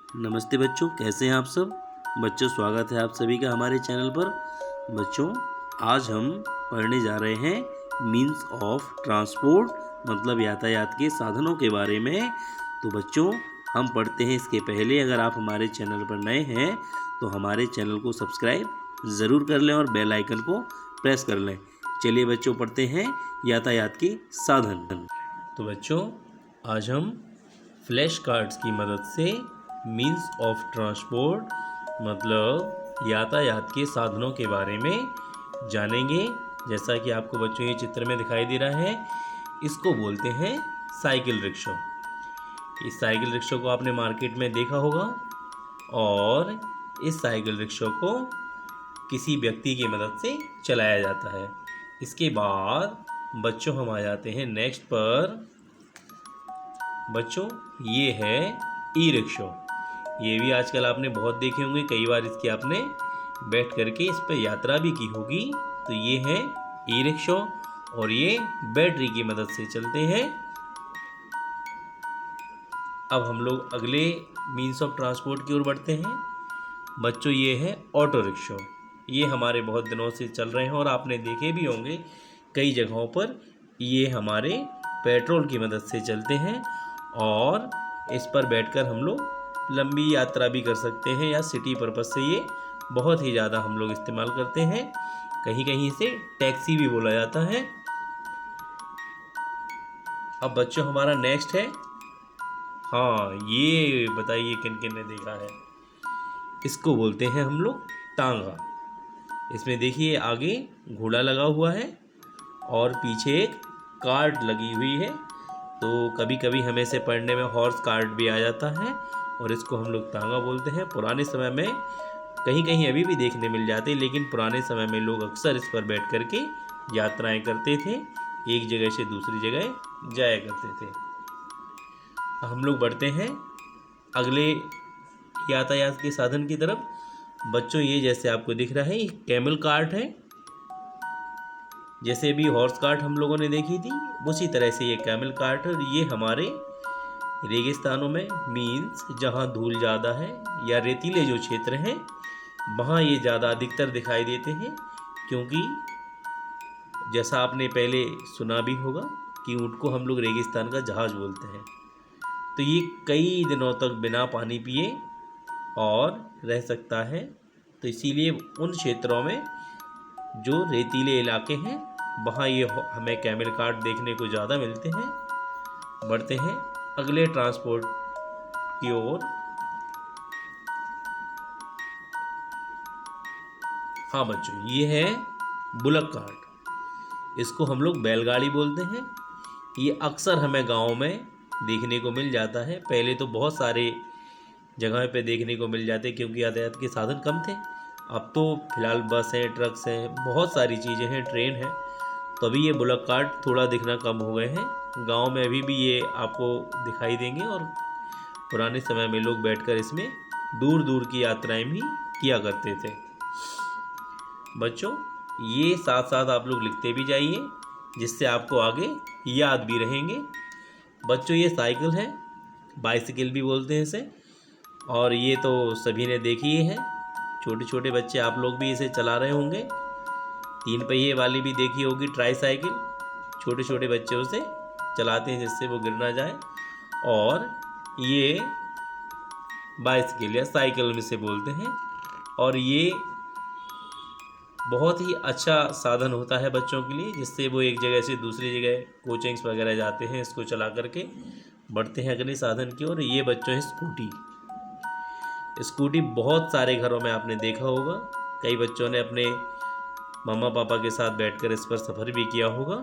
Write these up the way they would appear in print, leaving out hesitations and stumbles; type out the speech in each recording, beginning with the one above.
नमस्ते बच्चों, कैसे हैं आप सब। बच्चों, स्वागत है आप सभी का हमारे चैनल पर। बच्चों, आज हम पढ़ने जा रहे हैं मीन्स ऑफ ट्रांसपोर्ट, मतलब यातायात के साधनों के बारे में। तो बच्चों, हम पढ़ते हैं इसके पहले अगर आप हमारे चैनल पर नए हैं तो हमारे चैनल को सब्सक्राइब ज़रूर कर लें और बेल आइकन को प्रेस कर लें। चलिए बच्चों, पढ़ते हैं यातायात के साधन। तो बच्चों, आज हम फ्लैश कार्ड्स की मदद से मीन्स ऑफ ट्रांसपोर्ट मतलब यातायात के साधनों के बारे में जानेंगे। जैसा कि आपको बच्चों ये चित्र में दिखाई दे रहा है, इसको बोलते हैं साइकिल रिक्शा। इस साइकिल रिक्शा को आपने मार्केट में देखा होगा और इस साइकिल रिक्शा को किसी व्यक्ति की मदद से चलाया जाता है। इसके बाद बच्चों हम आ जाते हैं नेक्स्ट पर। बच्चों, ये है ई रिक्शा। ये भी आजकल आपने बहुत देखे होंगे, कई बार इसकी आपने बैठ करके इस पर यात्रा भी की होगी। तो ये है ई रिक्शा और ये बैटरी की मदद से चलते हैं। अब हम लोग अगले मीन्स ऑफ ट्रांसपोर्ट की ओर बढ़ते हैं। बच्चों, ये है ऑटो रिक्शा। ये हमारे बहुत दिनों से चल रहे हैं और आपने देखे भी होंगे कई जगहों पर। ये हमारे पेट्रोल की मदद से चलते हैं और इस पर बैठकर हम लोग लंबी यात्रा भी कर सकते हैं या सिटी पर्पज़ से ये बहुत ही ज़्यादा हम लोग इस्तेमाल करते हैं। कहीं कहीं इसे टैक्सी भी बोला जाता है। अब बच्चों, हमारा नेक्स्ट है, हाँ, ये बताइए किन किन ने देखा है। इसको बोलते हैं हम लोग टांगा। इसमें देखिए आगे घोड़ा लगा हुआ है और पीछे एक कार्ट लगी हुई है। तो कभी कभी हमें से पढ़ने में हॉर्स कार्ट भी आ जाता है और इसको हम लोग तांगा बोलते हैं। पुराने समय में कहीं कहीं अभी भी देखने मिल जाते, लेकिन पुराने समय में लोग अक्सर इस पर बैठ कर के यात्राएं करते थे, एक जगह से दूसरी जगह जाया करते थे। हम लोग बढ़ते हैं अगले यातायात के साधन की तरफ। बच्चों, ये जैसे आपको दिख रहा है, ये कैमल कार्ट है। जैसे भी हॉर्स कार्ट हम लोगों ने देखी थी, उसी तरह से ये कैमल कार्ट है। और ये हमारे रेगिस्तानों में मीन्स जहाँ धूल ज़्यादा है या रेतीले जो क्षेत्र हैं वहाँ ये ज़्यादा अधिकतर दिखाई देते हैं, क्योंकि जैसा आपने पहले सुना भी होगा कि ऊँट को हम लोग रेगिस्तान का जहाज़ बोलते हैं। तो ये कई दिनों तक बिना पानी पिए और रह सकता है। तो इसीलिए उन क्षेत्रों में जो रेतीले इलाके हैं वहाँ ये हमें कैमल कार्ट देखने को ज़्यादा मिलते हैं। बढ़ते हैं अगले ट्रांसपोर्ट की ओर। हाँ बच्चों, ये है बुलक कार्ट। इसको हम लोग बैलगाड़ी बोलते हैं। ये अक्सर हमें गाँव में देखने को मिल जाता है। पहले तो बहुत सारे जगह पे देखने को मिल जाते क्योंकि यातायात के साधन कम थे। अब तो फिलहाल बस हैं, ट्रक्स हैं, बहुत सारी चीज़ें हैं, ट्रेन है। तो अभी ये बुलक कार्ट थोड़ा दिखना कम हो गए हैं। गांव में अभी भी ये आपको दिखाई देंगे और पुराने समय में लोग बैठकर इसमें दूर दूर की यात्राएं भी किया करते थे। बच्चों, ये साथ साथ आप लोग लिखते भी जाइए, जिससे आपको आगे याद भी रहेंगे। बच्चों, ये साइकिल है, बाइसिकल भी बोलते हैं इसे, और ये तो सभी ने देखी ही है। छोटे छोटे बच्चे आप लोग भी इसे चला रहे होंगे। 3 पहिए वाली भी देखी होगी ट्राई साइकिल। छोटे छोटे बच्चे उसे चलाते हैं जिससे वो गिर ना जाए। और ये बाइसिकल या साइकिल में से बोलते हैं। और ये बहुत ही अच्छा साधन होता है बच्चों के लिए, जिससे वो एक जगह से दूसरी जगह कोचिंग्स वगैरह जाते हैं इसको चला करके। बढ़ते हैं अगले साधन की ओर। ये बच्चों है स्कूटी। स्कूटी बहुत सारे घरों में आपने देखा होगा। कई बच्चों ने अपने मम्मा पापा के साथ बैठकर इस पर सफ़र भी किया होगा।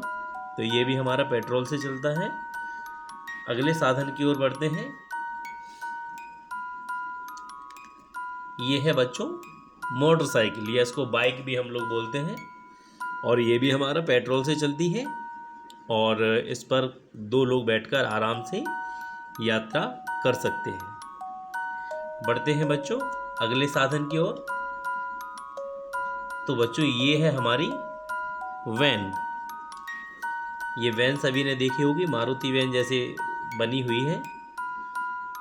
तो ये भी हमारा पेट्रोल से चलता है। अगले साधन की ओर बढ़ते हैं। ये है बच्चों मोटरसाइकिल, या इसको बाइक भी हम लोग बोलते हैं। और ये भी हमारा पेट्रोल से चलती है और इस पर 2 लोग बैठकर आराम से यात्रा कर सकते हैं। बढ़ते हैं बच्चों अगले साधन की ओर। तो बच्चों, ये है हमारी वैन। ये वैन सभी ने देखी होगी, मारुति वैन जैसे बनी हुई है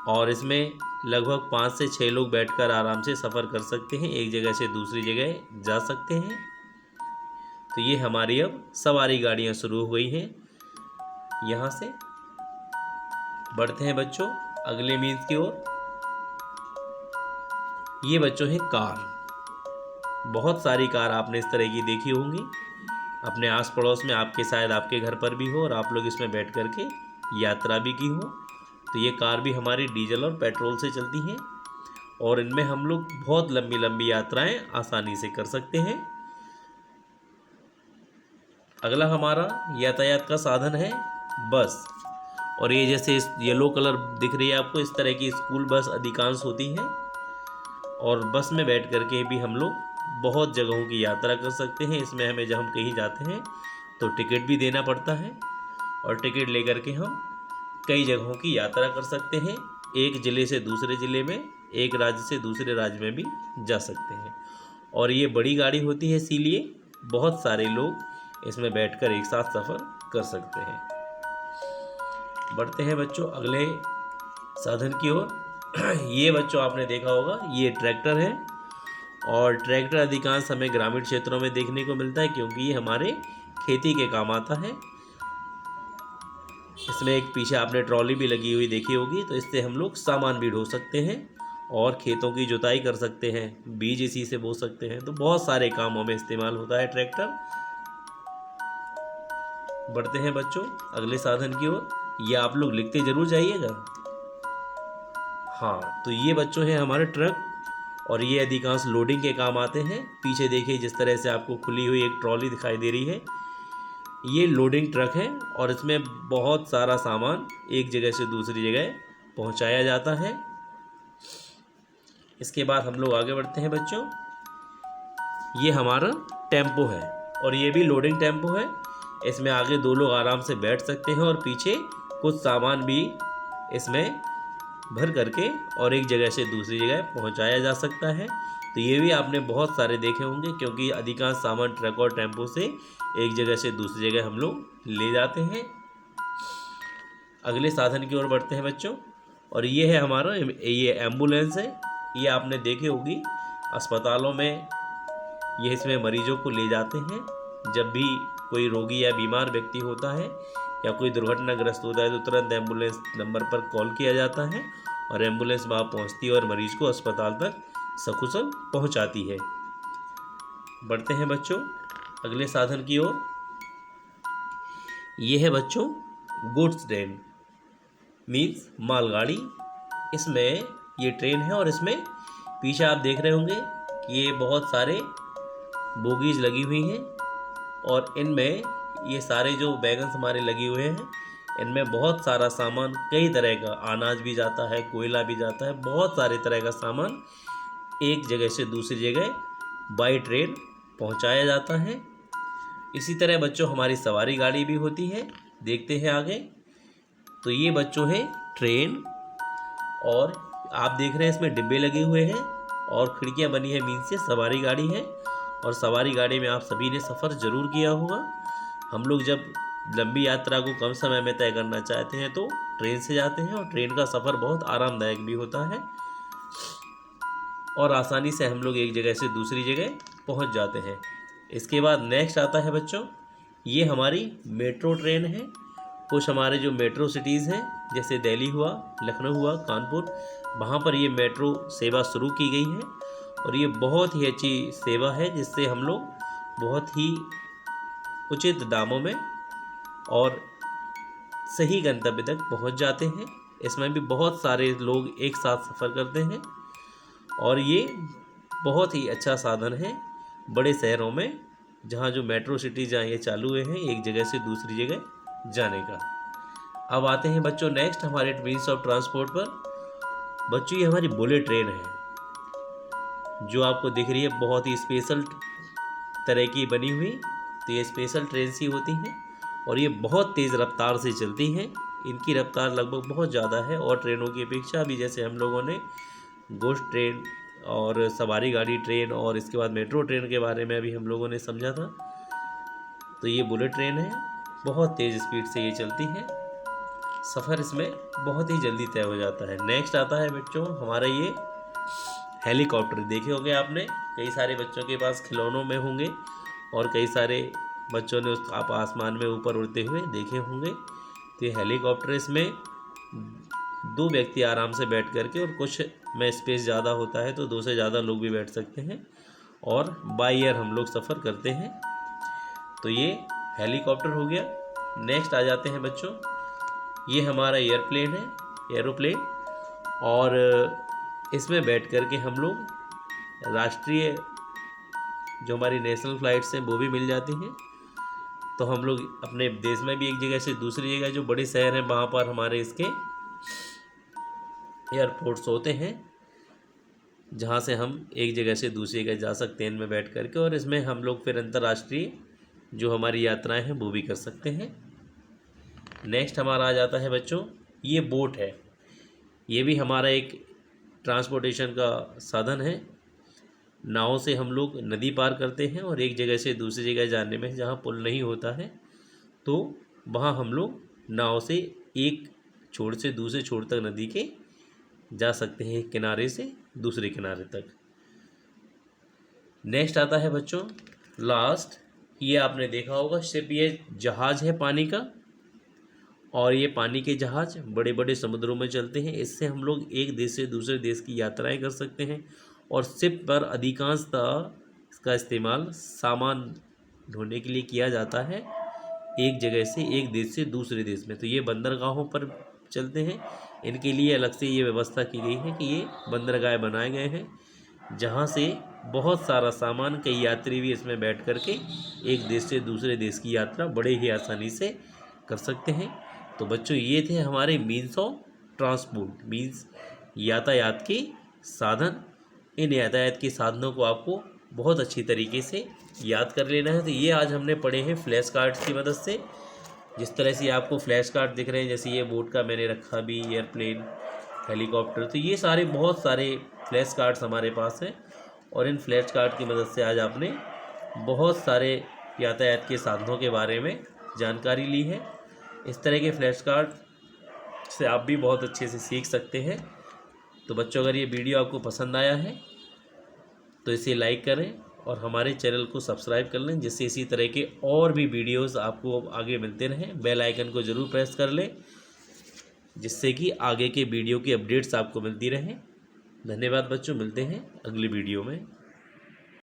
और इसमें लगभग 5 से 6 लोग बैठकर आराम से सफ़र कर सकते हैं, एक जगह से दूसरी जगह जा सकते हैं। तो ये हमारी अब सवारी गाड़ियाँ शुरू हो गई हैं। यहाँ से बढ़ते हैं बच्चों अगले मीन्स की ओर। ये बच्चों है कार। बहुत सारी कार आपने इस तरह की देखी होंगी अपने आस पड़ोस में, आपके शायद आपके घर पर भी हो और आप लोग इसमें बैठ कर के यात्रा भी की हो। तो ये कार भी हमारी डीजल और पेट्रोल से चलती हैं और इनमें हम लोग बहुत लंबी लंबी यात्राएं आसानी से कर सकते हैं। अगला हमारा यातायात का साधन है बस। और ये जैसे इस येलो कलर दिख रही है आपको, इस तरह की स्कूल बस अधिकांश होती हैं और बस में बैठ कर के भी हम लोग बहुत जगहों की यात्रा कर सकते हैं। इसमें हमें जब हम कहीं जाते हैं तो टिकट भी देना पड़ता है और टिकट लेकर के हम कई जगहों की यात्रा कर सकते हैं। एक ज़िले से दूसरे ज़िले में, एक राज्य से दूसरे राज्य में भी जा सकते हैं। और ये बड़ी गाड़ी होती है, इसीलिए बहुत सारे लोग इसमें बैठकर एक साथ सफ़र कर सकते हैं। बढ़ते हैं बच्चों अगले साधन की ओर। ये बच्चों आपने देखा होगा, ये ट्रैक्टर है और ट्रैक्टर अधिकांश हमें ग्रामीण क्षेत्रों में देखने को मिलता है क्योंकि ये हमारे खेती के काम आता है। इसमें एक पीछे आपने ट्रॉली भी लगी हुई देखी होगी, तो इससे हम लोग सामान भी ढो सकते हैं और खेतों की जुताई कर सकते हैं, बीज इसी से बो सकते हैं। तो बहुत सारे कामों में इस्तेमाल होता है ट्रैक्टर। बढ़ते हैं बच्चों अगले साधन की ओर। ये आप लोग लिखते जरूर जाइएगा। हाँ, तो ये बच्चों हैं हमारे ट्रक और ये अधिकांश लोडिंग के काम आते हैं। पीछे देखिए जिस तरह से आपको खुली हुई एक ट्रॉली दिखाई दे रही है, ये लोडिंग ट्रक है और इसमें बहुत सारा सामान एक जगह से दूसरी जगह पहुंचाया जाता है। इसके बाद हम लोग आगे बढ़ते हैं बच्चों। ये हमारा टेम्पो है और ये भी लोडिंग टेम्पो है। इसमें आगे 2 लोग आराम से बैठ सकते हैं और पीछे कुछ सामान भी इसमें भर करके और एक जगह से दूसरी जगह पहुंचाया जा सकता है। तो ये भी आपने बहुत सारे देखे होंगे क्योंकि अधिकांश सामान ट्रक और टेम्पो से एक जगह से दूसरी जगह हम लोग ले जाते हैं। अगले साधन की ओर बढ़ते हैं बच्चों और ये है हमारा ये एम्बुलेंस है। ये आपने देखे होगी अस्पतालों में, ये इसमें मरीजों को ले जाते हैं। जब भी कोई रोगी या बीमार व्यक्ति होता है या कोई दुर्घटनाग्रस्त होता है तो तुरंत एम्बुलेंस नंबर पर कॉल किया जाता है और एम्बुलेंस वहाँ पहुँचती है और मरीज को अस्पताल तक सकुशल पहुँचाती है। बढ़ते हैं बच्चों अगले साधन की ओर। ये है बच्चों गुड्स ट्रेन मीन्स मालगाड़ी। इसमें ये ट्रेन है और इसमें पीछे आप देख रहे होंगे कि ये बहुत सारे बोगीज लगी हुई हैं और इनमें ये सारे जो वैगन्स हमारे लगे हुए हैं, इनमें बहुत सारा सामान, कई तरह का अनाज भी जाता है, कोयला भी जाता है, बहुत सारे तरह का सामान एक जगह से दूसरी जगह बाई ट्रेन पहुंचाया जाता है। इसी तरह बच्चों हमारी सवारी गाड़ी भी होती है, देखते हैं आगे। तो ये बच्चों है ट्रेन और आप देख रहे हैं इसमें डिब्बे लगे हुए हैं और खिड़कियां बनी है, मीन से सवारी गाड़ी है। और सवारी गाड़ी में आप सभी ने सफ़र ज़रूर किया होगा। हम लोग जब लंबी यात्रा को कम समय में तय करना चाहते हैं तो ट्रेन से जाते हैं और ट्रेन का सफ़र बहुत आरामदायक भी होता है और आसानी से हम लोग एक जगह से दूसरी जगह पहुंच जाते हैं। इसके बाद नेक्स्ट आता है बच्चों, ये हमारी मेट्रो ट्रेन है। कुछ हमारे जो मेट्रो सिटीज़ हैं जैसे दिल्ली हुआ, लखनऊ हुआ, कानपुर, वहाँ पर ये मेट्रो सेवा शुरू की गई है और ये बहुत ही अच्छी सेवा है जिससे हम लोग बहुत ही उचित दामों में और सही गंतव्य तक पहुंच जाते हैं। इसमें भी बहुत सारे लोग एक साथ सफ़र करते हैं और ये बहुत ही अच्छा साधन है बड़े शहरों में, जहाँ जो मेट्रो सिटी जहाँ ये चालू हुए हैं एक जगह से दूसरी जगह जाने का। अब आते हैं बच्चों नेक्स्ट हमारे मीन्स ऑफ ट्रांसपोर्ट पर। बच्चों ये हमारी बुलेट ट्रेन है जो आपको दिख रही है, बहुत ही स्पेशल तरह की बनी हुई। तो ये स्पेशल ट्रेन सी होती हैं और ये बहुत तेज़ रफ्तार से चलती हैं। इनकी रफ्तार लगभग बहुत ज़्यादा है और ट्रेनों की अपेक्षा भी, जैसे हम लोगों ने गोश्त ट्रेन और सवारी गाड़ी ट्रेन और इसके बाद मेट्रो ट्रेन के बारे में अभी हम लोगों ने समझा था। तो ये बुलेट ट्रेन है, बहुत तेज़ स्पीड से ये चलती है। सफ़र इसमें बहुत ही जल्दी तय हो जाता है। नेक्स्ट आता है बच्चों हमारा ये हेलीकॉप्टर। देखे होंगे आपने, कई सारे बच्चों के पास खिलौनों में होंगे और कई सारे बच्चों ने उस आप आसमान में ऊपर उड़ते हुए देखे होंगे। तो ये हेलीकॉप्टर, इसमें 2 व्यक्ति आराम से बैठ करके, और कुछ में स्पेस ज़्यादा होता है तो 2 से ज़्यादा लोग भी बैठ सकते हैं, और बाई एयर हम लोग सफ़र करते हैं। तो ये हेलीकॉप्टर हो गया। नेक्स्ट आ जाते हैं बच्चों, ये हमारा एयरप्लेन है, एरोप्लेन, और इसमें बैठ करके हम लोग राष्ट्रीय जो हमारी नेशनल फ़्लाइट्स हैं वो भी मिल जाती हैं। तो हम लोग अपने देश में भी एक जगह से दूसरी जगह, जो बड़े शहर हैं वहाँ पर हमारे इसके एयरपोर्ट्स होते हैं, जहाँ से हम एक जगह से दूसरी जगह जा सकते हैं इनमें बैठ करके, और इसमें हम लोग फिर अंतर्राष्ट्रीय जो हमारी यात्राएं हैं वो भी कर सकते हैं। नेक्स्ट हमारा आ जाता है बच्चों, ये बोट है। ये भी हमारा एक ट्रांसपोर्टेशन का साधन है। नाव से हम लोग नदी पार करते हैं, और एक जगह से दूसरी जगह जाने में जहाँ पुल नहीं होता है तो वहाँ हम लोग नाव से एक छोर से दूसरे छोर तक नदी के जा सकते हैं, एक किनारे से दूसरे किनारे तक। नेक्स्ट आता है बच्चों लास्ट, ये आपने देखा होगा शिप, ये जहाज़ है पानी का, और ये पानी के जहाज़ बड़े बड़े समुद्रों में चलते हैं। इससे हम लोग एक देश से दूसरे देश की यात्राएं कर सकते हैं, और शिप पर अधिकांशतः इसका इस्तेमाल सामान ढोने के लिए किया जाता है, एक जगह से एक देश से दूसरे देश में। तो ये बंदरगाहों पर चलते हैं, इनके लिए अलग से ये व्यवस्था की गई है कि ये बंदरगाह बनाए गए हैं, जहाँ से बहुत सारा सामान, कई यात्री भी इसमें बैठ करके एक देश से दूसरे देश की यात्रा बड़े ही आसानी से कर सकते हैं। तो बच्चों ये थे हमारे मीन्स ऑफ ट्रांसपोर्ट, मीन्स यातायात के साधन। इन यातायात के साधनों को आपको बहुत अच्छी तरीके से याद कर लेना है। तो ये आज हमने पढ़े हैं फ्लैश कार्ड्स की मदद से। जिस तरह से आपको फ्लैश कार्ड दिख रहे हैं, जैसे ये बोट का मैंने रखा भी, एयरप्लेन, हेलीकॉप्टर, तो ये सारे बहुत सारे फ्लैश कार्ड्स हमारे पास हैं, और इन फ्लैश कार्ड की मदद से आज आपने बहुत सारे यातायात के साधनों के बारे में जानकारी ली है। इस तरह के फ्लैश कार्ड से आप भी बहुत अच्छे से सीख सकते हैं। तो बच्चों, अगर ये वीडियो आपको पसंद आया है तो इसे लाइक करें और हमारे चैनल को सब्सक्राइब कर लें, जिससे इसी तरह के और भी वीडियोस आपको आगे मिलते रहें। बेल आइकन को ज़रूर प्रेस कर लें, जिससे कि आगे के वीडियो की अपडेट्स आपको मिलती रहें। धन्यवाद बच्चों, मिलते हैं अगली वीडियो में।